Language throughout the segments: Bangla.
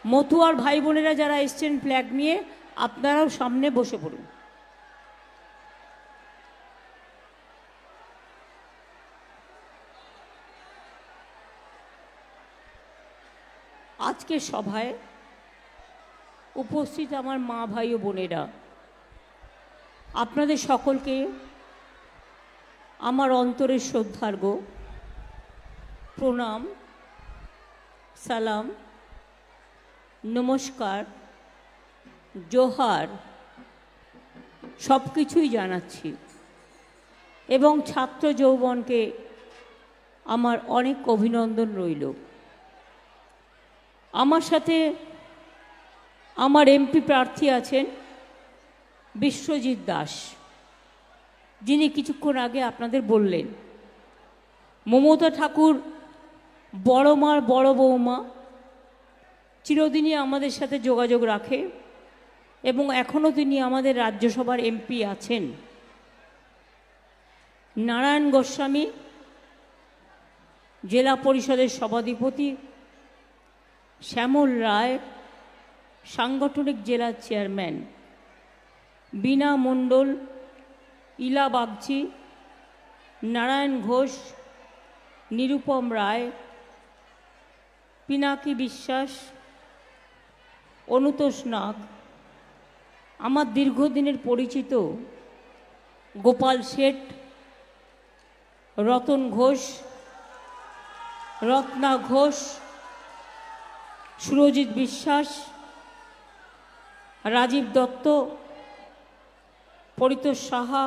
মতুয়ার ভাই বোনেরা যারা এসছেন ফ্ল্যাগ নিয়ে, আপনারাও সামনে বসে পড়ুন। আজকের সভায় উপস্থিত আমার মা ভাই ও বোনেরা, আপনাদের সকলকে আমার অন্তরের শ্রদ্ধার্ঘ প্রণাম, সালাম, নমস্কার, জোহার সব কিছুই জানাচ্ছি এবং ছাত্র যৌবনকে আমার অনেক অভিনন্দন রইল। আমার সাথে আমার এমপি প্রার্থী আছেন বিশ্বজিৎ দাস, যিনি কিছুক্ষণ আগে আপনাদের বললেন মমতা ঠাকুর বড় মার বড় বৌমা, চিরদিনই আমাদের সাথে যোগাযোগ রাখে এবং এখনও তিনি আমাদের রাজ্যসভার এমপি আছেন। নারায়ণ গোস্বামী জেলা পরিষদের সভাধিপতি, শ্যামল রায় সাংগঠনিক জেলার চেয়ারম্যান, বীণা মণ্ডল, ইলা বাগচি, নারায়ণ ঘোষ, নিরুপম রায়, পিনাকি বিশ্বাস, অনুতোষ নাগ, আমার দীর্ঘদিনের পরিচিত গোপাল শেঠ, রতন ঘোষ, রত্না ঘোষ, সুরজিৎ বিশ্বাস, রাজীব দত্ত, পরিতোষ সাহা,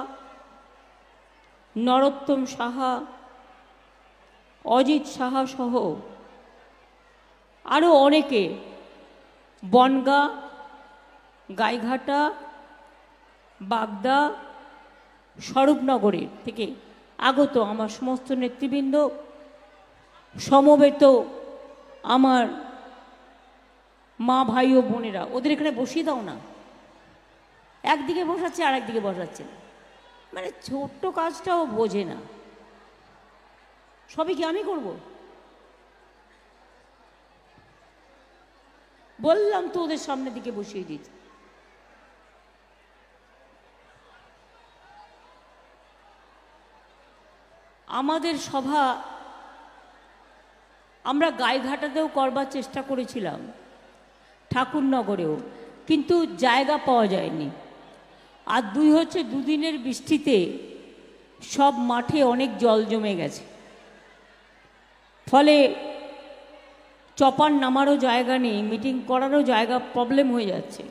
নরোত্তম সাহা, অজিত সাহা সহ আরও অনেকে বনগা, গাইঘাটা, বাগদা, স্বরূপনগরের থেকে আগত আমার সমস্ত নেতৃবৃন্দ, সমবেত আমার মা ভাই ও বোনেরা, ওদের এখানে বসিয়ে দাও না, একদিকে বসাচ্ছে আর একদিকে বসাচ্ছে না, মানে ছোট্ট কাজটাও বোঝে না, সবই কি আমি করব? বললাম তো ওদের সামনের দিকে বসিয়ে দিতে। আমাদের সভা আমরা গাইঘাটাতেও করবার চেষ্টা করেছিলাম, ঠাকুরনগরেও, কিন্তু জায়গা পাওয়া যায়নি। আর দুই হচ্ছে দুদিনের বৃষ্টিতে সব মাঠে অনেক জল জমে গেছে, ফলে চপার নামারও জায়গা নেই, মিটিং করারও জায়গা প্রবলেম হয়ে যাচ্ছে।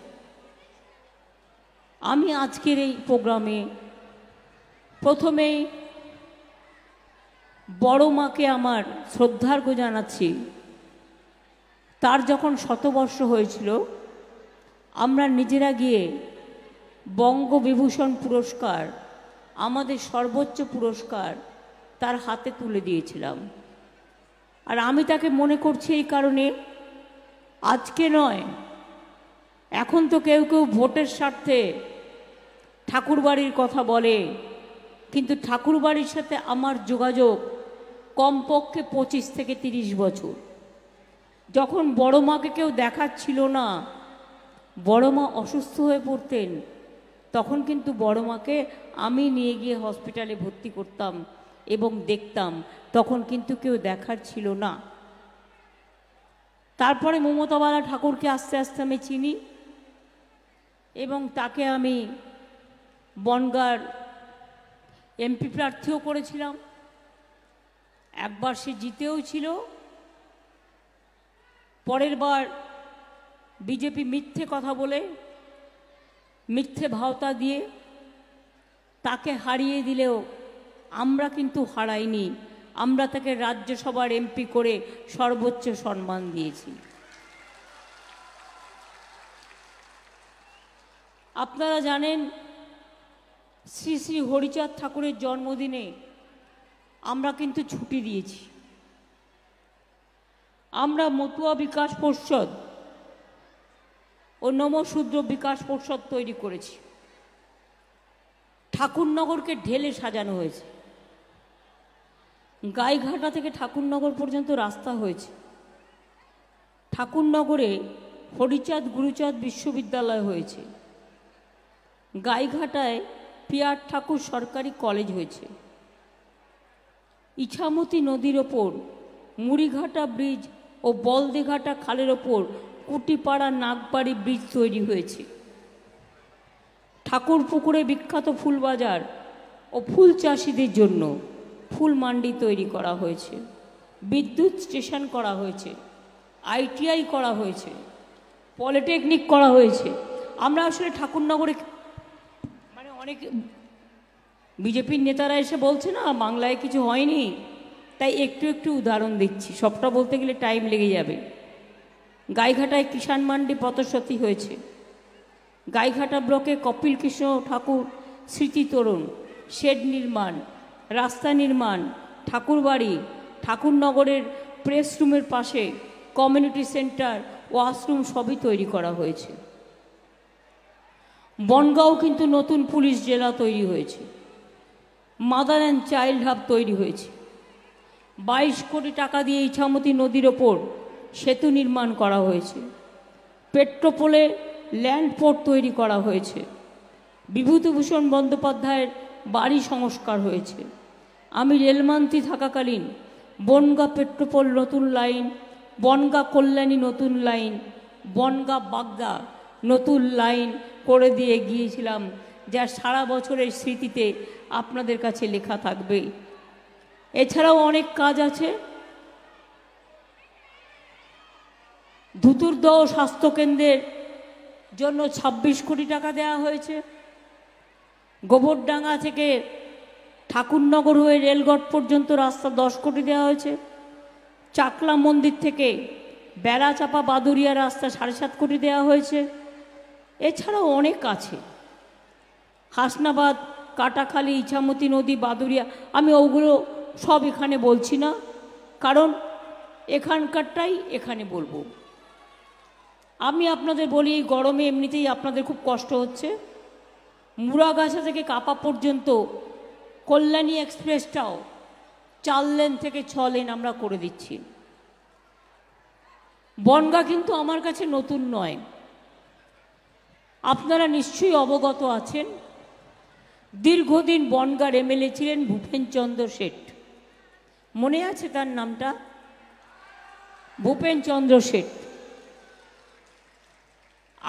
আমি আজকের এই প্রোগ্রামে প্রথমেই বড় মাকে আমার শ্রদ্ধার্ঘ্য জানাচ্ছি। তার যখন শতবর্ষ হয়েছিল, আমরা নিজেরা গিয়ে বঙ্গবিভূষণ পুরস্কার, আমাদের সর্বোচ্চ পুরস্কার, তার হাতে তুলে দিয়েছিলাম। আর আমি তাকে মনে করছি এই কারণে, আজকে নয়, এখন তো কেউ কেউ ভোটের স্বার্থে ঠাকুরবাড়ির কথা বলে, কিন্তু ঠাকুরবাড়ির সাথে আমার যোগাযোগ কমপক্ষে 25 থেকে 30 বছর। যখন বড় মাকে কেউ দেখাচ্ছিল না, বড় মা অসুস্থ হয়ে পড়তেন, তখন কিন্তু বড় মাকে আমি নিয়ে গিয়ে হসপিটালে ভর্তি করতাম এবং দেখতাম, তখন কিন্তু কেউ দেখার ছিল না। তারপরে মমতাবালা ঠাকুরকে আস্তে আস্তে আমি চিনি এবং তাকে আমি বনগাঁর এমপি প্রার্থীও করেছিলাম, একবার সে জিতেও ছিল, পরের বার বিজেপি মিথ্যে কথা বলে, মিথ্যে ভাওতা দিয়ে তাকে হারিয়ে দিলেও আমরা কিন্তু হারাইনি, আমরা তাকে রাজ্যসভার এমপি করে সর্বোচ্চ সম্মান দিয়েছি। আপনারা জানেন, শ্রী শ্রী হরিচাঁদ ঠাকুরের জন্মদিনে আমরা কিন্তু ছুটি দিয়েছি। আমরা মতুয়া বিকাশ পর্ষদ ও নমশূদ্র বিকাশ পর্ষদ তৈরি করেছি। ঠাকুরনগরকে ঢেলে সাজানো হয়েছে, গাইঘাটা থেকে ঠাকুরনগর পর্যন্ত রাস্তা হয়েছে। ঠাকুরনগরে হরিচাঁদ গুরুচাঁদ বিশ্ববিদ্যালয় হয়েছে, গাইঘাটায় পিয়ার ঠাকুর সরকারি কলেজ হয়েছে, ইছামতি নদীর ওপর মুড়িঘাটা ব্রিজ ও বলদেঘাটা খালের ওপর কুটিপাড়া নাগবাড়ি ব্রিজ তৈরি হয়েছে, ঠাকুরপুকুরে বিখ্যাত ফুলবাজার ও ফুল চাষিদের জন্য ফুল মান্ডি তৈরি করা হয়েছে, বিদ্যুৎ স্টেশন করা হয়েছে, ITI করা হয়েছে, পলিটেকনিক করা হয়েছে। আমরা আসলে ঠাকুরনগরে মানে অনেক বিজেপির নেতারা এসে বলছে না বাংলায় কিছু হয়নি, তাই একটু একটু উদাহরণ দিচ্ছি, সবটা বলতে গেলে টাইম লেগে যাবে। গাইঘাটায় কিষাণ মান্ডি পথসতী হয়েছে, গাইঘাটা ব্লকে কপিল কৃষ্ণ ঠাকুর স্মৃতি তোরণ, শেড নির্মাণ, রাস্তা নির্মাণ, ঠাকুরবাড়ি, ঠাকুরনগরের প্রেস রুমের পাশে কমিউনিটি সেন্টার, ওয়াশরুম সবই তৈরি করা হয়েছে। বনগাঁও কিন্তু নতুন পুলিশ জেলা তৈরি হয়েছে, মাদার অ্যান্ড চাইল্ড হাব তৈরি হয়েছে, 22 কোটি টাকা দিয়ে ইছামতি নদীর ওপর সেতু নির্মাণ করা হয়েছে, পেট্রোপোলে ল্যান্ড পোর্ট তৈরি করা হয়েছে, বিভূতিভূষণ বন্দ্যোপাধ্যায়ের বাড়ি সংস্কার হয়েছে। আমি রেলমন্ত্রী থাকাকালীন বনগাঁ পেট্রোপোল নতুন লাইন, বনগাঁ কল্যাণী নতুন লাইন, বনগাঁ বাগদা নতুন লাইন করে দিয়ে গিয়েছিলাম, যা সারা বছরের স্মৃতিতে আপনাদের কাছে লেখা থাকবে। এছাড়াও অনেক কাজ আছে। ধুতুরদহ স্বাস্থ্যকেন্দ্রের জন্য 26 কোটি টাকা দেওয়া হয়েছে, গোবরডাঙ্গা থেকে ঠাকুরনগর হয়ে রেলগড় পর্যন্ত রাস্তা 10 কোটি দেওয়া হয়েছে, চাকলা মন্দির থেকে বেড়াচাপা বাদুরিয়া রাস্তা 7.5 কোটি দেওয়া হয়েছে। এছাড়াও অনেক আছে, হাসনাবাদ, কাটাখালী, ইছামতি নদী, বাদুরিয়া, আমি ওগুলো সব এখানে বলছি না, কারণ এখানকারটাই এখানে বলবো। আমি আপনাদের বলি, এই গরমে এমনিতেই আপনাদের খুব কষ্ট হচ্ছে। মুড়াগাছা থেকে কাপা পর্যন্ত কল্যাণী এক্সপ্রেসটাও 4 লেন থেকে 6 লেন আমরা করে দিচ্ছি। বনগাঁ কিন্তু আমার কাছে নতুন নয়, আপনারা নিশ্চয়ই অবগত আছেন। দীর্ঘদিন বনগাঁর MLA ছিলেন ভূপেনচন্দ্র শেঠ, মনে আছে তার নামটা? ভূপেনচন্দ্র শেঠ।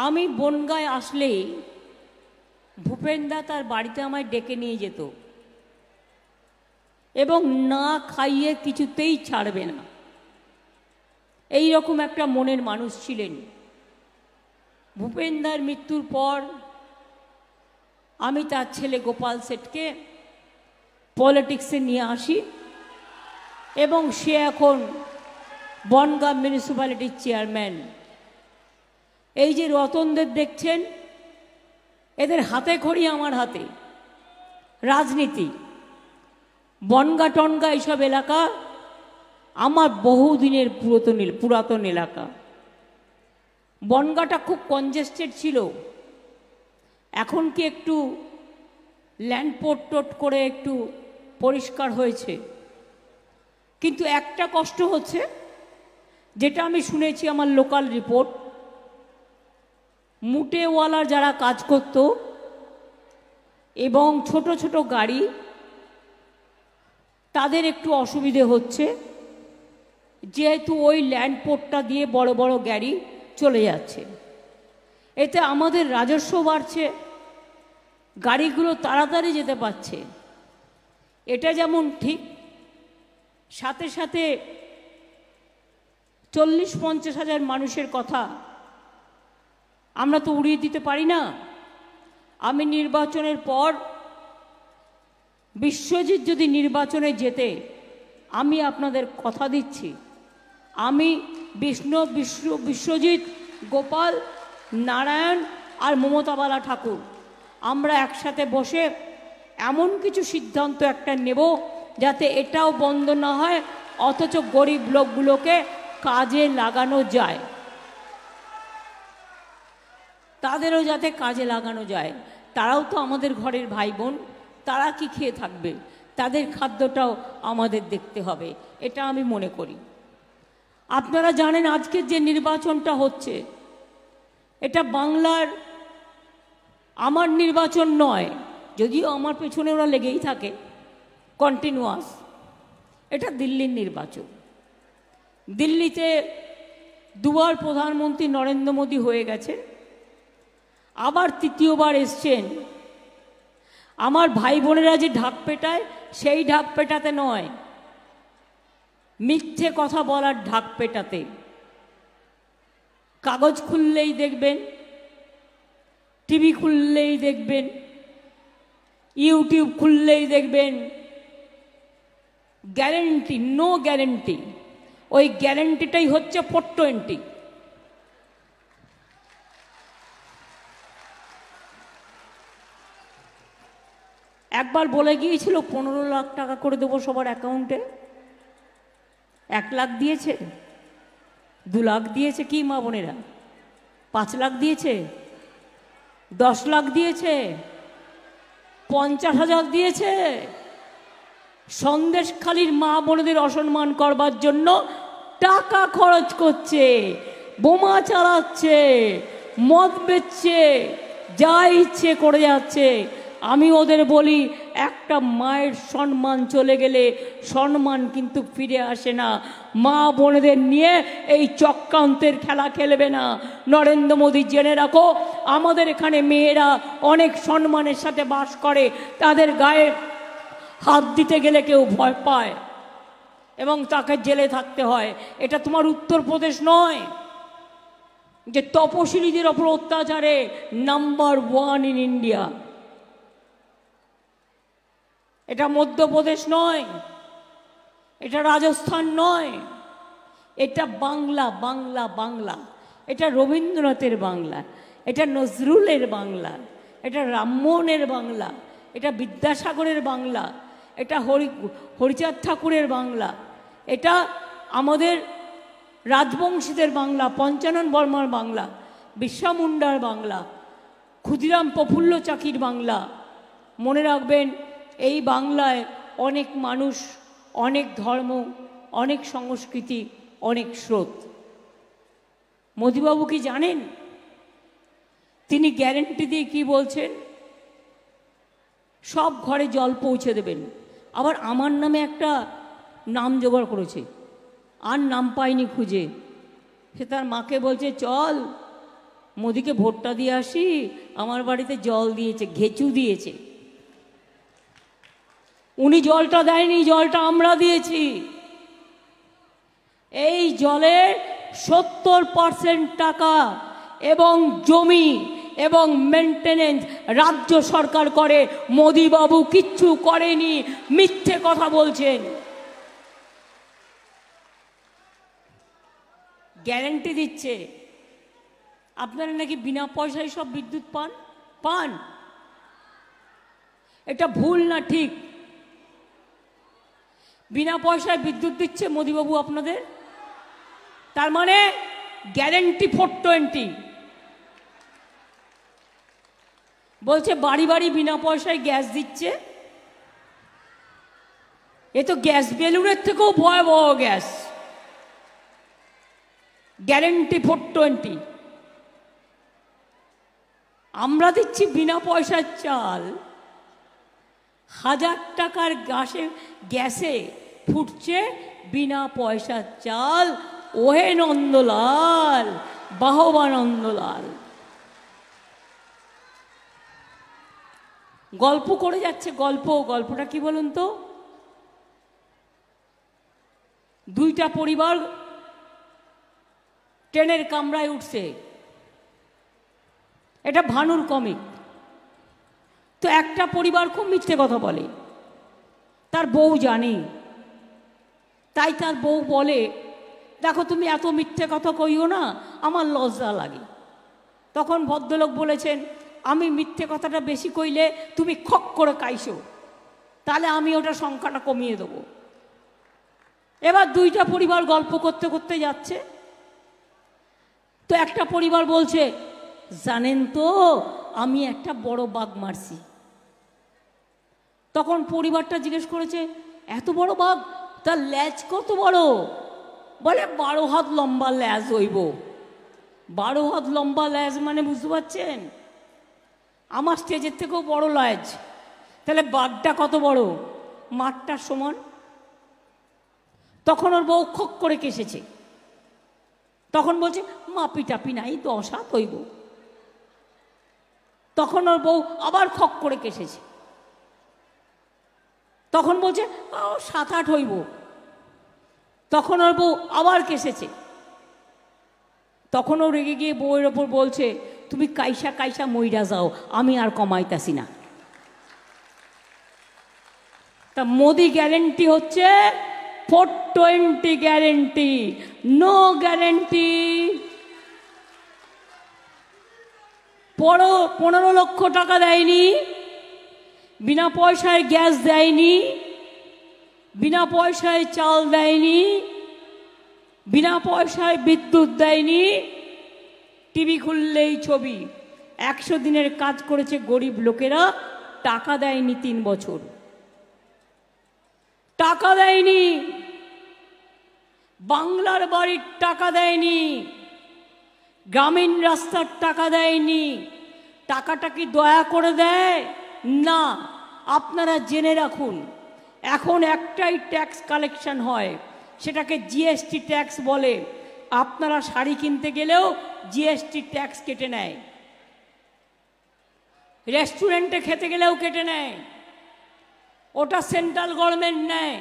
আমি বনগাঁয় আসলেই ভূপেনদা তার বাড়িতে আমায় ডেকে নিয়ে যেত এবং না খাইয়ে কিছুতেই ছাড়বে না, এই রকম একটা মনের মানুষ ছিলেন। ভূপেনদার মৃত্যুর পর আমি তার ছেলে গোপাল শেঠকে পলিটিক্সে নিয়ে আসি এবং সে এখন বনগাঁ মিউনিসিপ্যালিটির চেয়ারম্যান। এই যে রতনদের দেখছেন, এদের হাতে খড়ি আমার হাতে, রাজনীতি। বনগাঁ টনগাঁ এইসব এলাকা আমার বহুদিনের পুরাতন এলাকা। বনগাঁটা খুব কনজেস্টেড ছিল, এখন কি একটু ল্যান্ড পোর্ট টোট করে একটু পরিষ্কার হয়েছে, কিন্তু একটা কষ্ট হচ্ছে, যেটা আমি শুনেছি আমার লোকাল রিপোর্ট, মুটেওয়ালা যারা কাজ করত এবং ছোট ছোট গাড়ি, তাদের একটু অসুবিধে হচ্ছে, যেহেতু ওই ল্যান্ড পোর্টটা দিয়ে বড় বড় গাড়ি চলে যাচ্ছে। এতে আমাদের রাজস্ব বাড়ছে, গাড়িগুলো তাড়াতাড়ি যেতে পারছে, এটা যেমন ঠিক, সাথে সাথে 40-50 হাজার মানুষের কথা আমরা তো উড়িয়ে দিতে পারি না। আমি নির্বাচনের পর বিশ্বজিৎ যদি নির্বাচনে জেতে, আমি আপনাদের কথা দিচ্ছি, আমি বিশ্বজিৎ, গোপাল, নারায়ণ আর মমতাবালা ঠাকুর আমরা একসাথে বসে এমন কিছু সিদ্ধান্ত একটা নেব যাতে এটাও বন্ধ না হয়, অথচ গরিব লোকগুলোকে কাজে লাগানো যায়, তাদেরও যাতে কাজে লাগানো যায়। তারাও তো আমাদের ঘরের ভাই বোন, তারা কি খেয়ে থাকবে, তাদের খাদ্যটাও আমাদের দেখতে হবে, এটা আমি মনে করি। আপনারা জানেন আজকের যে নির্বাচনটা হচ্ছে, এটা বাংলার আমার নির্বাচন নয়, যদিও আমার পেছনে ওরা লেগেই থাকে কন্টিনিউয়াস। এটা দিল্লির নির্বাচন। দিল্লিতে দুবার প্রধানমন্ত্রী নরেন্দ্র মোদী হয়ে গেছে, আবার তৃতীয়বার এসছেন। আমার ভাই বোনেরা যে ঢাক পেটায় সেই ঢাক পেটাতে নয়, মিথ্যে কথা বলার ঢাক পেটাতে। কাগজ খুললেই দেখবেন, টিভি খুললেই দেখবেন, ইউটিউব খুললেই দেখবেন গ্যারেন্টি, নো গ্যারেন্টি। ওই গ্যারেন্টিটাই হচ্ছে 420। একবার বলে গিয়েছিল 15 লাখ টাকা করে দেবো সবার অ্যাকাউন্টে। 1 লাখ দিয়েছে, 2 লাখ দিয়েছে কি মা বোনেরা? 5 লাখ দিয়েছে, 10 লাখ দিয়েছে, 50,000 দিয়েছে। সন্দেশখালির মা বোনেদের অসম্মান করবার জন্য টাকা খরচ করছে, বোমা চালাচ্ছে, মদ বেচছে, যা ইচ্ছে করে যাচ্ছে। আমি ওদের বলি, একটা মায়ের সম্মান চলে গেলে সম্মান কিন্তু ফিরে আসে না। মা বোনেদের নিয়ে এই চক্রান্তের খেলা খেলবে না। নরেন্দ্র মোদী জেনে রাখো, আমাদের এখানে মেয়েরা অনেক সম্মানের সাথে বাস করে, তাদের গায়ে হাত দিতে গেলে কেউ ভয় পায় এবং তাকে জেলে থাকতে হয়। এটা তোমার উত্তরপ্রদেশ নয় যে তপশিলীদের ওপর অত্যাচারে নাম্বার 1 ইন ইন্ডিয়া। এটা মধ্যপ্রদেশ নয়, এটা রাজস্থান নয়, এটা বাংলা। বাংলা বাংলা এটা রবীন্দ্রনাথের বাংলা, এটা নজরুলের বাংলা, এটা রামমোহনের বাংলা, এটা বিদ্যাসাগরের বাংলা, এটা হরিচাঁদ ঠাকুরের বাংলা, এটা আমাদের রাজবংশীদের বাংলা, পঞ্চানন বর্মার বাংলা, বিরসা মুন্ডার বাংলা, ক্ষুদিরাম প্রফুল্ল চাকির বাংলা। মনে রাখবেন, এই বাংলায় অনেক মানুষ, অনেক ধর্ম, অনেক সংস্কৃতি, অনেক স্রোত। মোদিবাবু কি জানেন? তিনি গ্যারেন্টি দিয়ে কি বলছেন? সব ঘরে জল পৌঁছে দেবেন। আবার আমার নামে একটা নাম জোগাড় করেছে, আর নাম পাইনি খুঁজে। সে তার মাকে বলছে, চল মোদিকে ভোটটা দিয়ে আসি। আমার বাড়িতে জল দিয়েছে, ঘেঁচু দিয়েছে। উনি জলটা দেয়নি, জলটা আমরা দিয়েছি। এই জলের 70% টাকা এবং জমি এবং মেনটেনেন্স রাজ্য সরকার করে। মোদিবাবু কিচ্ছু করেনি, মিথ্যে কথা বলছেন। গ্যারেন্টি দিচ্ছে আপনারা নাকি বিনা পয়সায় সব বিদ্যুৎ পান। এটা ভুল না ঠিক? বিনা পয়সায় বিদ্যুৎ দিচ্ছে মোদিবাবু আপনাদের, তার মানে গ্যারেন্টি 420। বলছে বাড়ি বাড়ি বিনা পয়সায় গ্যাস দিচ্ছে। এ তো গ্যাস বেলুনের থেকেও ভয়াবহ গ্যাস। গ্যারেন্টি 420। আমরা দিচ্ছি বিনা পয়সার চাল। 1000 টাকার গ্যাসে ফুটছে বিনা পয়সার চাল। ওহে নন্দলাল, বাহবা নন্দলাল। গল্প করে যাচ্ছে, গল্পটা কি বলুন তো? 2টা পরিবার ট্রেনের কামরায় উঠছে। এটা ভানুর কমিক। তো একটা পরিবার খুব মিথ্যে কথা বলে, তার বউ জানে, তাই তার বউ বলে, দেখো তুমি এত মিথ্যে কথা কইও না, আমার লজ্জা লাগে। তখন ভদ্রলোক বলেছেন, আমি মিথ্যে কথাটা বেশি কইলে তুমি খক করে কাইছো, তাহলে আমি ওটা সংখ্যাটা কমিয়ে দেবো। এবার 2টা পরিবার গল্প করতে করতে যাচ্ছে। তো একটা পরিবার বলছে, জানেন তো আমি একটা বড় বাঘ মারছি। তখন পরিবারটা জিজ্ঞেস করেছে, এত বড় বাঘ? তার ল্যাজ কত বড়? বলে 12 হাত লম্বা ল্যাজ হইব। 12 হাত লম্বা ল্যাজ মানে বুঝতে পারছেন? আমার স্টেজের থেকেও বড় ল্যাজ। তাহলে বাঘটা কত বড়? মাঠটার সমান। তখন ওর বউ খক করে কেসেছে। তখন বলছে মাপি টাপি নাই, 10 হাত হইব। তখন ওর বউ আবার খক করে কেসেছে। তখন বলছে 7-8 হইব। তখন ওর বউ আবার কেসেছে। তখন ও রেগে গিয়ে বউয়ের ওপর বলছে তুমি কাইসা কাইসা মইরা যাও, আমি আর কমাইতাছি না। তা মোদি গ্যারেন্টি হচ্ছে 420 গ্যারেন্টি, নো গ্যারেন্টি। 15 লক্ষ টাকা দেয়নি, বিনা পয়সায় গ্যাস দেয়নি, বিনা পয়সায় চাল দেয়নি, বিনা পয়সায় বিদ্যুৎ দেয়নি। টিভি খুললেই ছবি। 100 দিনের কাজ করেছে গরিব লোকেরা, টাকা দেয়নি 3 বছর। টাকা দেয়নি, বাংলার বাড়ির টাকা দেয়নি, গ্রামীণ রাস্তার টাকা দেয়নি। টাকাটা কি দয়া করে দেয়? না। আপনারা জেনে রাখুন, এখন একটাই ট্যাক্স কালেকশন হয়, সেটাকে জিএসটি ট্যাক্স বলে। আপনারা শাড়ি কিনতে গেলেও জিএসটি ট্যাক্স কেটে নেয়, রেস্টুরেন্টে খেতে গেলেও কেটে নেয়। ওটা সেন্ট্রাল গভর্নমেন্ট নেয়,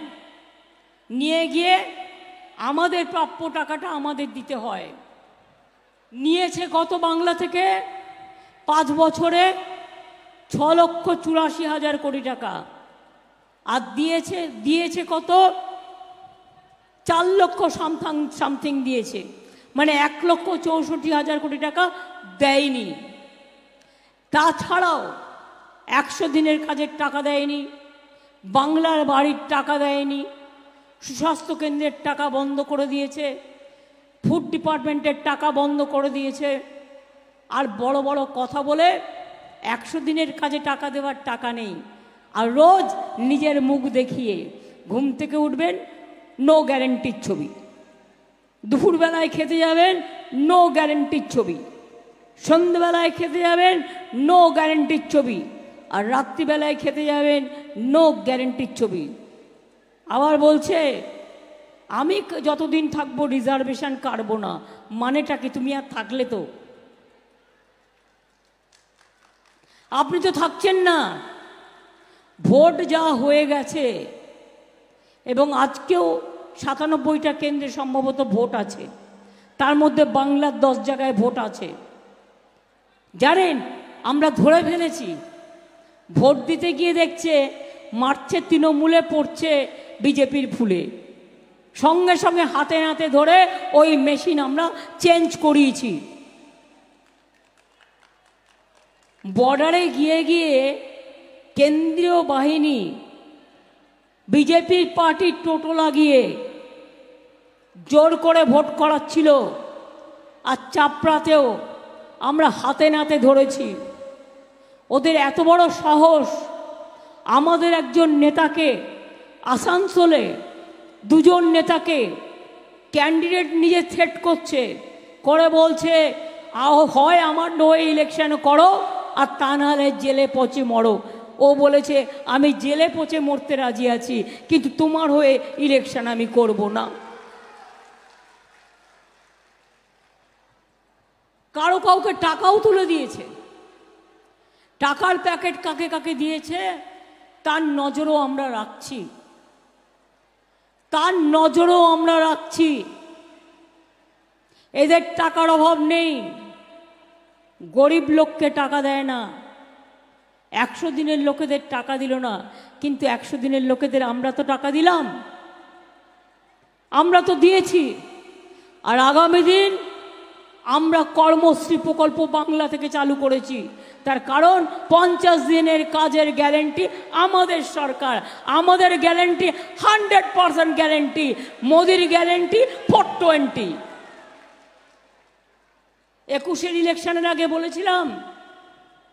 নিয়ে গিয়ে আমাদের প্রাপ্য টাকাটা আমাদের দিতে হয়। নিয়েছে কত বাংলা থেকে? 5 বছরে 6,84,000 কোটি টাকা। আর দিয়েছে কত? 4 লক্ষ সামথিং দিয়েছে, মানে 1,64,000 কোটি টাকা দেয়নি। তাছাড়াও 100 দিনের কাজের টাকা দেয়নি, বাংলার বাড়ির টাকা দেয়নি, সুস্বাস্থ্য কেন্দ্রের টাকা বন্ধ করে দিয়েছে, ফুড ডিপার্টমেন্টের টাকা বন্ধ করে দিয়েছে। আর বড় বড় কথা বলে 100 দিনের কাজে টাকা দেওয়ার টাকা নেই। আর রোজ নিজের মুখ দেখিয়ে ঘুম থেকে উঠবেন, নো গ্যারেন্টির ছবি। দুপুরবেলায় খেতে যাবেন, নো গ্যারেন্টির ছবি। সন্ধ্যেবেলায় খেতে যাবেন, নো গ্যারেন্টির ছবি। আর রাত্রিবেলায় খেতে যাবেন, নো গ্যারেন্টির ছবি। আবার বলছে আমি যতদিন থাকবো রিজার্ভেশন কাটবো না। মানেটা কি? তুমি আর থাকলে তো, আপনি তো থাকছেন না। ভোট যা হয়ে গেছে, এবং আজকেও 97টা কেন্দ্রে সম্ভবত ভোট আছে, তার মধ্যে বাংলার 10 জায়গায় ভোট আছে। জানেন, আমরা ধরে ফেলেছি। ভোট দিতে গিয়ে দেখছে মারছে তৃণমূলে, পড়ছে বিজেপির ফুলে। সঙ্গে সঙ্গে হাতে নাতে ধরে ওই মেশিন আমরা চেঞ্জ করিয়েছি। বর্ডারে গিয়ে গিয়ে কেন্দ্রীয় বাহিনী বিজেপির পার্টির টোটো লাগিয়ে জোর করে ভোট করাচ্ছিল। আর চাপড়াতেও আমরা হাতে নাতে ধরেছি। ওদের এত বড় সাহস, আমাদের একজন নেতাকে আসানসোলে 2 জন নেতাকে ক্যান্ডিডেট নিজে থ্রেট করছে, করে বলছে হয় আমার হয়ে ইলেকশন করো, আর তা নাহলে জেলে পচে মরো। ও বলেছে আমি জেলে পচে মরতে রাজি আছি, কিন্তু তোমার হয়ে ইলেকশন আমি করব না। কারো কাউকে টাকাও তুলে দিয়েছে। টাকার প্যাকেট কাকে কাকে দিয়েছে তার নজরও আমরা রাখছি, তার নজরও আমরা রাখছি। এদের টাকার অভাব নেই, গরিব লোককে টাকা দেয় না। 100 দিনের লোকেদের টাকা দিল না, কিন্তু 100 দিনের লোকেদের আমরা তো টাকা দিলাম, আমরা তো দিয়েছি। আর আগামী দিন আমরা কর্মশ্রী প্রকল্প বাংলা থেকে চালু করেছি। তার কারণ 50 দিনের কাজের গ্যারেন্টি আমাদের সরকার, আমাদের গ্যারেন্টি 100% গ্যারেন্টি। মোদির গ্যারেন্টি 420। 21-এর ইলেকশনের আগে বলেছিলাম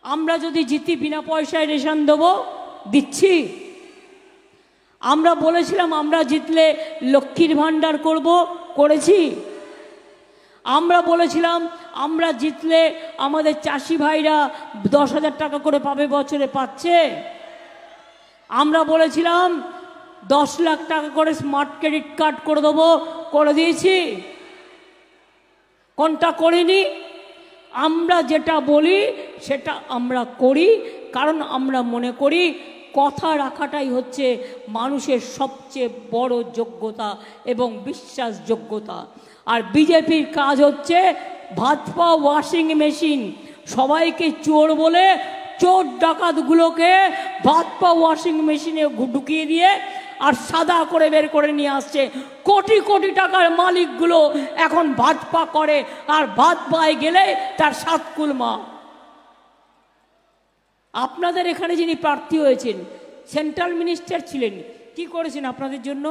আমরা যদি জিতি বিনা পয়সায় রেশন দেবো, দিচ্ছি। আমরা বলেছিলাম আমরা জিতলে লক্ষ্মীর ভাণ্ডার করব, করেছি। আমরা বলেছিলাম আমরা জিতলে আমাদের চাষি ভাইরা 10,000 টাকা করে পাবে, বছরে পাচ্ছে। আমরা বলেছিলাম 10 লাখ টাকা করে স্মার্ট ক্রেডিট কার্ড করে দেবো, করে দিয়েছি। কোনটা করিনি? আমরা যেটা বলি সেটা আমরা করি, কারণ আমরা মনে করি কথা রাখাটাই হচ্ছে মানুষের সবচেয়ে বড় যোগ্যতা এবং বিশ্বাসযোগ্যতা। আর বিজেপির কাজ হচ্ছে ভাজপা ওয়াশিং মেশিন, সবাইকে চোর বলে চোর ডাকাতগুলোকে ভাজপা ওয়াশিং মেশিনে ঢুকিয়ে দিয়ে আর সাদা করে বের করে নিয়ে আসছে। কোটি কোটি টাকার মালিকগুলো এখন ভাজপা করে, আর ভাজপায় গেলে তার সাতকুল মা। আপনাদের এখানে যিনি প্রার্থী হয়েছেন সেন্ট্রাল মিনিস্টার ছিলেন, কি করেছেন আপনাদের জন্য?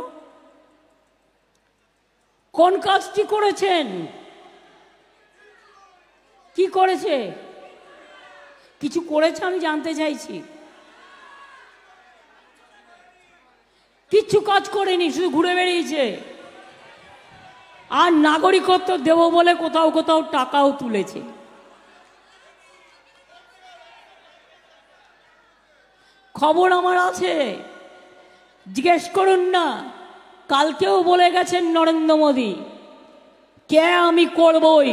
কোন কাজটি করেছেন? কি করেছে? কিছু করেছে? আমি জানতে চাইছি। কিচ্ছু কাজ করেনি, শুধু ঘুরে বেরিয়েছে। আর নাগরিকত্ব দেব বলে কোথাও কোথাও টাকাও তুলেছে। খবর আমার আছে, জিজ্ঞেস করুন না। কালকেও বলে গেছেন নরেন্দ্র মোদী, কে আমি করবই।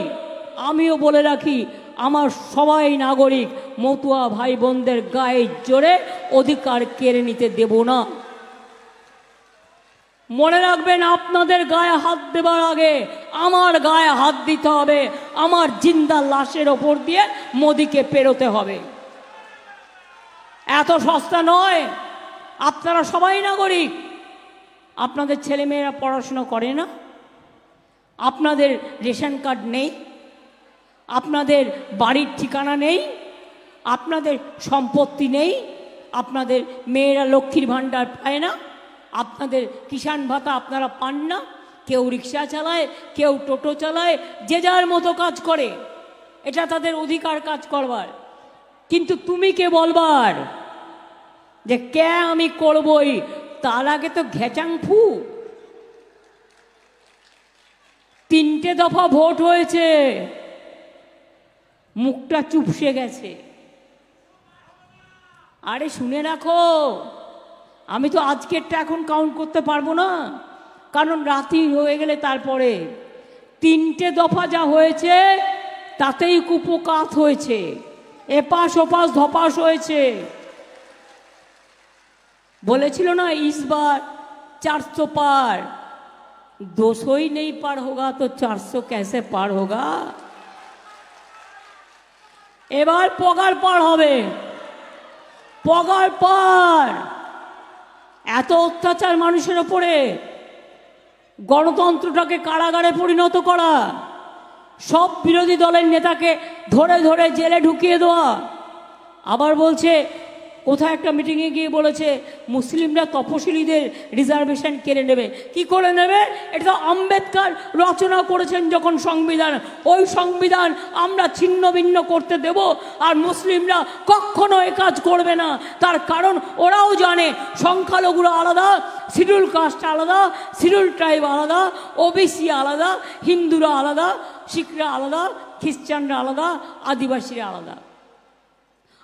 আমিও বলে রাখি, আমার সবাই নাগরিক, মতুয়া ভাই বোনদের গায়ে জোরে অধিকার কেড়ে নিতে দেব না। মনে রাখবেন, আপনাদের গায়ে হাত দেবার আগে আমার গায়ে হাত দিতে হবে। আমার জিন্দা লাশের ওপর দিয়ে মোদিকে পেরোতে হবে। এত সস্তা নয়। আপনারা সবাই নাগরিক। আপনাদের ছেলেমেয়েরা পড়াশোনা করে না, আপনাদের রেশন কার্ড নেই, আপনাদের বাড়ির ঠিকানা নেই, আপনাদের সম্পত্তি নেই, আপনাদের মেয়েরা লক্ষ্মীর ভাণ্ডার পায় না, আপনাদের কিষাণ ভাতা আপনারা পান না। কেউ রিক্সা চালায়, কেউ টোটো চালায়, যে যার মতো কাজ করে, এটা তাদের অধিকার কাজ করবার। কিন্তু তুমি কে বলবার যে কে আমি করবই? তার আগে তো ঘেচাংফু। 3টে দফা ভোট হয়েছে, মুখটা চুপসে গেছে। আরে শুনে রাখো, আমি তো আজকেরটা এখন কাউন্ট করতে পারবো না, কারণ রাতি হয়ে গেলে তারপরে। 3টে দফা যা হয়েছে তাতেই কুপকাত হয়েছে, এপাশ ওপাশ ধপাস হয়েছে। বলেছিল না इस बार 400 पार, 200 ही नहीं पार होगा तो 400 कैसे पार होगा। এবার পগার পার হবে, পগার পার। এত অত্যাচার মানুষের ওপরে, গণতন্ত্রটাকে কারাগারে পরিণত করা, সব বিরোধী দলের নেতাকে ধরে ধরে জেলে ঢুকিয়ে দেওয়া। আবার বলছে, কোথায় একটা মিটিংয়ে গিয়ে বলেছে মুসলিমরা তপশিলীদের রিজার্ভেশন কেড়ে নেবে। কি করে নেবে? এটা তো আম্বেদকর রচনা করেছেন যখন সংবিধান, ওই সংবিধান আমরা ছিন্ন ভিন্ন করতে দেব? আর মুসলিমরা কখনো এ কাজ করবে না। তার কারণ ওরাও জানে সংখ্যালঘুরা আলাদা, শিডিউল কাস্ট আলাদা, শিডিউল ট্রাইব আলাদা, ওবিসি আলাদা, হিন্দুরা আলাদা, শিখরা আলাদা, খ্রিস্টানরা আলাদা, আদিবাসীরা আলাদা।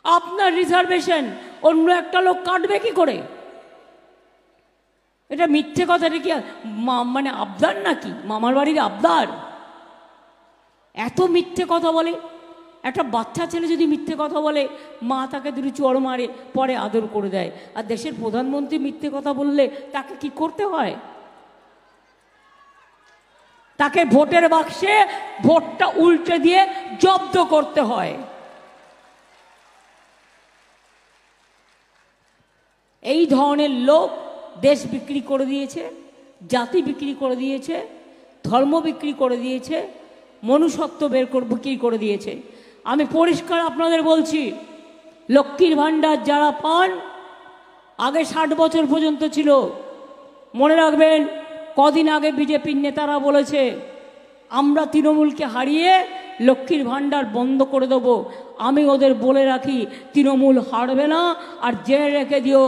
আপনার রিজার্ভেশন অন্য একটা লোক কাটবে কি করে? এটা মিথ্যে কথা। এটা কি মানে আবদার নাকি? মামার বাড়ির আবদার? এত মিথ্যে কথা বলে। একটা বাচ্চা ছেলে যদি মিথ্যে কথা বলে, মা তাকে দুটো চড় মারে, পরে আদর করে দেয়। আর দেশের প্রধানমন্ত্রী মিথ্যে কথা বললে তাকে কি করতে হয়? তাকে ভোটের বাক্সে ভোটটা উল্টে দিয়ে জব্দ করতে হয়। এই ধরনের লোক দেশ বিক্রি করে দিয়েছে, জাতি বিক্রি করে দিয়েছে, ধর্ম বিক্রি করে দিয়েছে, মনুষ্যত্ব বিক্রি করে দিয়েছে। আমি পরিষ্কার আপনাদের বলছি, লক্ষ্মীর ভাণ্ডার যারা পান, আগে 60 বছর পর্যন্ত ছিল। মনে রাখবেন, কদিন আগে বিজেপির নেতারা বলেছে আমরা তৃণমূলকে হারিয়ে লক্ষ্মীর ভাণ্ডার বন্ধ করে দেব। আমি ওদের বলে রাখি, তৃণমূল হারবে না। আর জেনে রেখে দিও,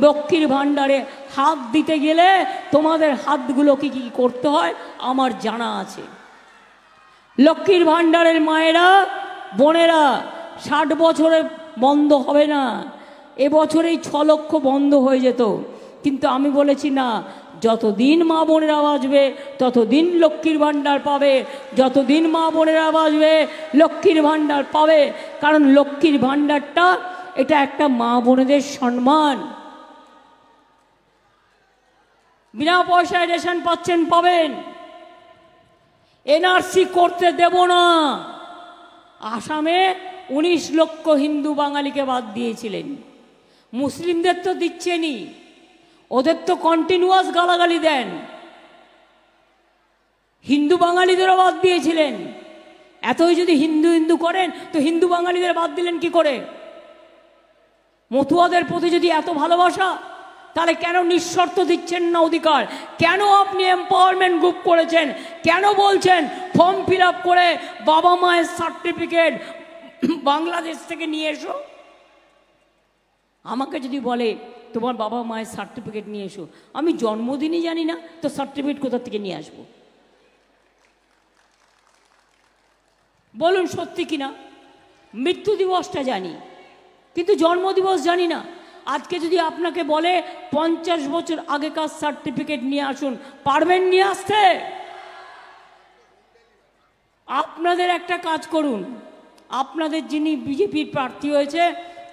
লক্ষ্মীর ভাণ্ডারে হাত দিতে গেলে তোমাদের হাতগুলো কি কি করতে হয় আমার জানা আছে। লক্ষ্মীর ভাণ্ডারের মায়েরা বোনেরা 60 বছরে বন্ধ হবে না, এবছরেই 6 লক্ষ বন্ধ হয়ে যেত। কিন্তু আমি বলেছি না, যতদিন মা বোনেরা বাঁচবে ততদিন লক্ষ্মীর ভাণ্ডার পাবে, যতদিন মা বোনেরা বাঁচবে লক্ষ্মীর ভাণ্ডার পাবে। কারণ লক্ষ্মীর ভাণ্ডারটা এটা একটা মা বোনেদের সম্মান। বিনা পয়সায় রেশন পাচ্ছেন, পাবেন। এনআরসি করতে দেব না। আসামে 19 লক্ষ হিন্দু বাঙালিকে বাদ দিয়েছিলেন, মুসলিমদের তো দিচ্ছেনই, ওদের তো কন্টিনিউয়াস গালাগালি দেন। হিন্দু বাঙালিদেরও বাদ দিয়েছিলেন। এতই যদি হিন্দু হিন্দু করেন তো হিন্দু বাঙালিদের বাদ দিলেন কি করে? মতুয়াদের প্রতি যদি এত ভালোবাসা, তাহলে কেন নিঃশর্ত দিচ্ছেন না অধিকার? কেন আপনি এম্পাওয়ারমেন্ট গ্রুপ করেছেন? কেন বলছেন ফর্ম ফিল আপ করে বাবা মায়ের সার্টিফিকেট বাংলাদেশ থেকে নিয়ে এসো? আমাকে যদি বলে তোমার বাবা মায়ের সার্টিফিকেট নিয়ে এসো, আমি জন্মদিনই জানি না তো সার্টিফিকেট কোথা থেকে নিয়ে আসবো? বলুন সত্যি কিনা? মৃত্যু দিবসটা জানি, কিন্তু জন্মদিবস জানি না। আজকে যদি আপনাকে বলে 50 বছর আগেকার সার্টিফিকেট নিয়ে আসুন, পারবেন নিয়ে আসতে? আপনাদের একটা কাজ করুন, আপনাদের যিনি বিজেপির প্রার্থী হয়েছে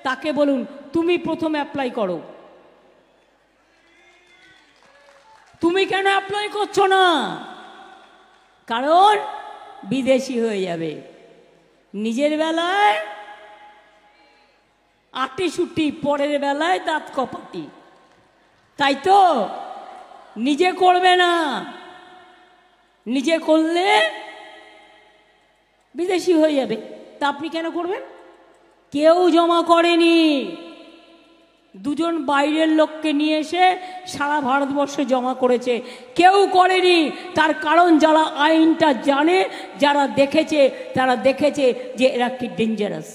তাকে বলুন তুমি প্রথম অ্যাপ্লাই করো। তুমি কেন অ্যাপ্লাই করছো না? কারণ বিদেশি হয়ে যাবে। নিজের বেলায় আটি সুটি, পরের বেলায় দাঁত কপাটি, তাই তো? নিজে করবে না, নিজে করলে বিদেশি হয়ে যাবে। তা আপনি কেন করবেন? কেউ জমা করেনি, দুজন বাইরের লোককে নিয়ে এসে সারা ভারতবর্ষে জমা করেছে, কেউ করেনি। তার কারণ যারা আইনটা জানে, যারা দেখেছে, তারা দেখেছে যে এরা কি ডেঞ্জারাস।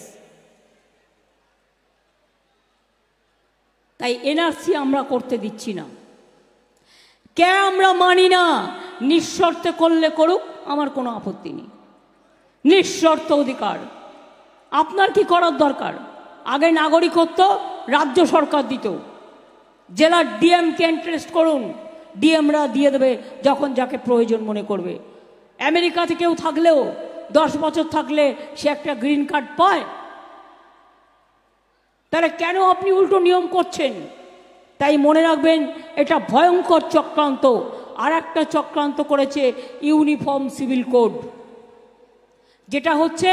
তাই এনআরসি আমরা করতে দিচ্ছি না। কে আমরা মানি না। নিঃশর্তে করলে করুক, আমার কোনো আপত্তি নেই। নিঃশর্ত অধিকার। আপনার কি করার দরকার? আগে নাগরিকত্ব রাজ্য সরকার দিত, জেলার ডিএমকে ইন্টারেস্ট করুন, ডিএমরা দিয়ে দেবে যখন যাকে প্রয়োজন মনে করবে। আমেরিকাতে কেউ থাকলেও 10 বছর থাকলে সে একটা গ্রিন কার্ড পায়। তাহলে কেন আপনি উল্টো নিয়ম করছেন? তাই মনে রাখবেন, এটা ভয়ঙ্কর চক্রান্ত। আর একটা চক্রান্ত করেছে ইউনিফর্ম সিভিল কোড, যেটা হচ্ছে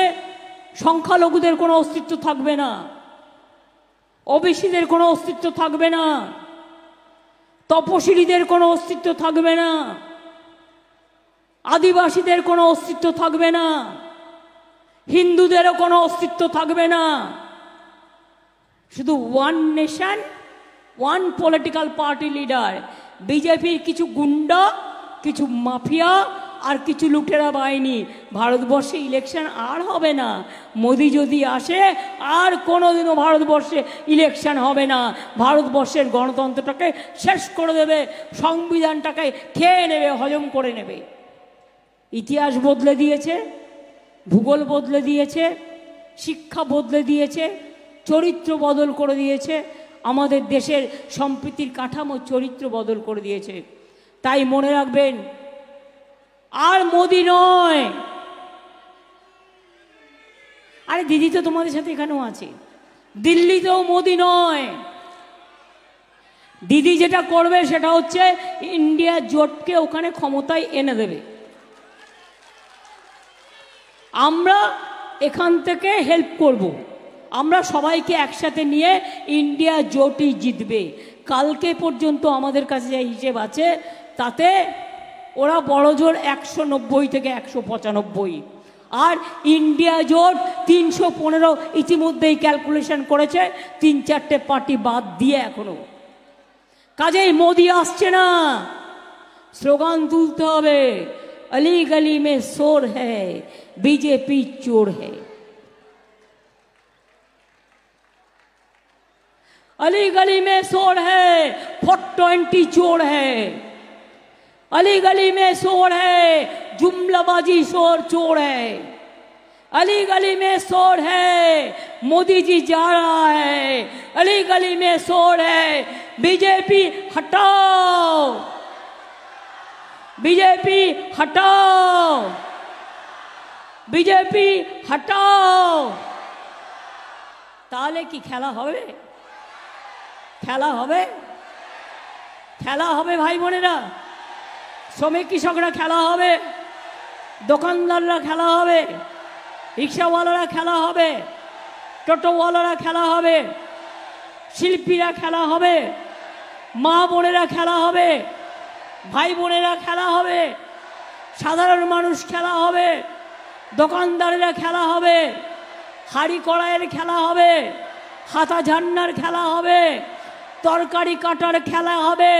সংখ্যালঘুদের কোনো অস্তিত্ব থাকবে না, ওবিসিদের কোনো অস্তিত্ব থাকবে না, তপশিলীদের কোনো অস্তিত্ব থাকবে না, আদিবাসীদের কোনো অস্তিত্ব থাকবে না, হিন্দুদেরও কোনো অস্তিত্ব থাকবে না। শুধু one nation, one political party leader. বিজেপির কিছু গুন্ডা, কিছু মাফিয়া আর কিছু লুটেরা বাহিনী। ভারতবর্ষে ইলেকশন আর হবে না। মোদি যদি আসে আর কোনোদিনও ভারতবর্ষে ইলেকশন হবে না। ভারতবর্ষের গণতন্ত্রটাকে শেষ করে দেবে, সংবিধানটাকে খেয়ে নেবে, হজম করে নেবে। ইতিহাস বদলে দিয়েছে, ভূগোল বদলে দিয়েছে, শিক্ষা বদলে দিয়েছে, চরিত্র বদল করে দিয়েছে, আমাদের দেশের সম্প্রীতির কাঠামো চরিত্র বদল করে দিয়েছে। তাই মনে রাখবেন, আর মোদি নয়। আরে দিদি তো তোমাদের সাথে এখানেও আছে, দিল্লিতেও মোদি নয়। দিদি যেটা করবে সেটা হচ্ছে ইন্ডিয়া জোটকে ওখানে ক্ষমতায় এনে দেবে। আমরা এখান থেকে হেল্প করব, আমরা সবাইকে একসাথে নিয়ে ইন্ডিয়া জোটই জিতবে। কালকে পর্যন্ত আমাদের কাছে যে হিসেব আছে তাতে ওরা বড় জোর 190 থেকে 195, আর ইন্ডিয়া জোট 315 ইতিমধ্যেই ক্যালকুলেশন করেছে, 3-4টে পার্টি বাদ দিয়ে এখনো। কাজেই মোদি আসছে না, স্লোগান তুলতে হবে, अली गली में शोर है, बीजेपी चोर है। अली गली में शोर है, 420 चोर है। अली गली में शोर है, जुमलाबाजी शोर चोर है, अली गली में शोर है, मोदी जी जा रहा है, अली गली में शोर है, बीजेपी हटाओ, बीजेपी हटाओ, बीजेपी हटाओ। ताहले की खेला होबे, खेला होबे, खेला होबे भाई बोनेरा, श्रमिक कृषकरा खेला होबे, দোকানদাররা খেলা হবে, রিক্সাওয়ালারা খেলা হবে, টোটোওয়ালারা খেলা হবে, শিল্পীরা খেলা হবে, মা বোনেরা খেলা হবে, ভাই বোনেরা খেলা হবে, সাধারণ মানুষ খেলা হবে, দোকানদারেরা খেলা হবে, হাড়ি কড়াইয়ের খেলা হবে, হাতা ঝান্নার খেলা হবে, তরকারি কাটার খেলা হবে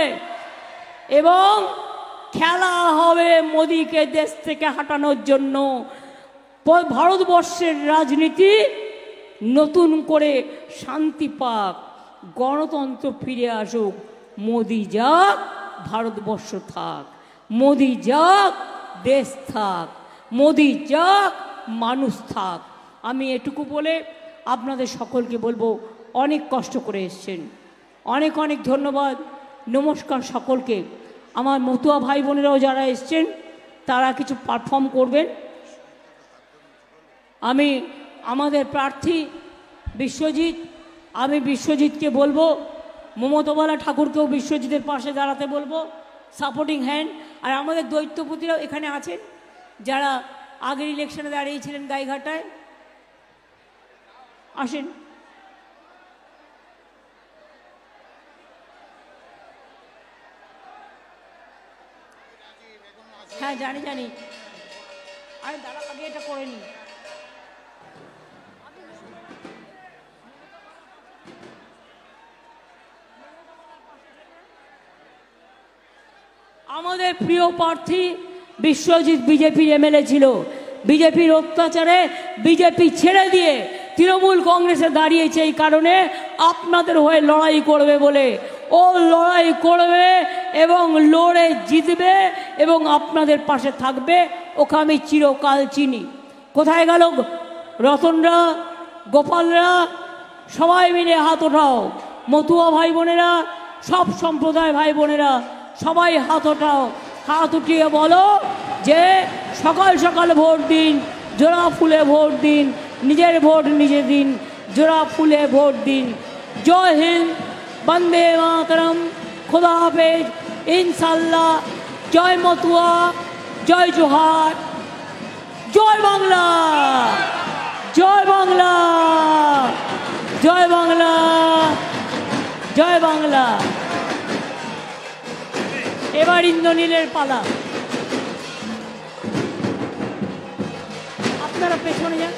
এবং খেলা হবে মোদিকে দেশ থেকে হটানোর জন্য। ভারতবর্ষের রাজনীতি নতুন করে শান্তি পাক, গণতন্ত্র ফিরে আসুক, মোদি যাক, ভারতবর্ষ থাক, মোদি যাক, দেশ থাক, মোদি যাক, মানুষ থাক। আমি এটুকু বলে আপনাদের সকলকে বলবো, অনেক কষ্ট করে এসছেন, অনেক অনেক ধন্যবাদ, নমস্কার সকলকে। আমার মতুয়া ভাই বোনেরাও যারা এসছেন তারা কিছু পারফর্ম করবেন। আমি আমাদের প্রার্থী বিশ্বজিৎ, আমি বিশ্বজিৎকে বলবো, মমতাবালা ঠাকুরকেও বিশ্বজিতের পাশে দাঁড়াতে বলবো, সাপোর্টিং হ্যান্ড। আর আমাদের দৈত্যপতিরাও এখানে আছেন যারা আগের ইলেকশনে দাঁড়িয়েছিলেন গাইঘাটায়, আসেন। হ্যাঁ জানি জানি, আরে দাঁড়া, আগে এটা করে নি। আমাদের প্রিয় প্রার্থী বিশ্বজিৎ বিজেপির এমএলএ ছিল, বিজেপির অত্যাচারে বিজেপি ছেড়ে দিয়ে তৃণমূল কংগ্রেসে দাঁড়িয়েছে, এই কারণে আপনাদের হয়ে লড়াই করবে বলে। ও লড়াই করবে এবং লড়ে জিতবে এবং আপনাদের পাশে থাকবে, ওকে আমি চিরকাল চিনি। কোথায় গেল রতনরা, গোপালরা, সবাই মিলে হাত ওঠাও, মতুয়া ভাই বোনেরা, সব সম্প্রদায় ভাই বোনেরা সবাই হাত ওঠাও, হাত উঠিয়ে বলো যে সকাল সকাল ভোট দিন, জোড়া ফুলে ভোট দিন, নিজের ভোট নিজে দিন, জোড়া ফুলে ভোট দিন। জয় হিন্দ, বন্দে মাতরম, খুদা হাফেজ, ইনশাল্লাহ। জয় মতুয়া, জয় জোহার, জয় বাংলা, জয় বাংলা, জয় বাংলা, জয় বাংলা। এবার ইন্দ্রনীলের পালা, আপনারা পেছনে যান।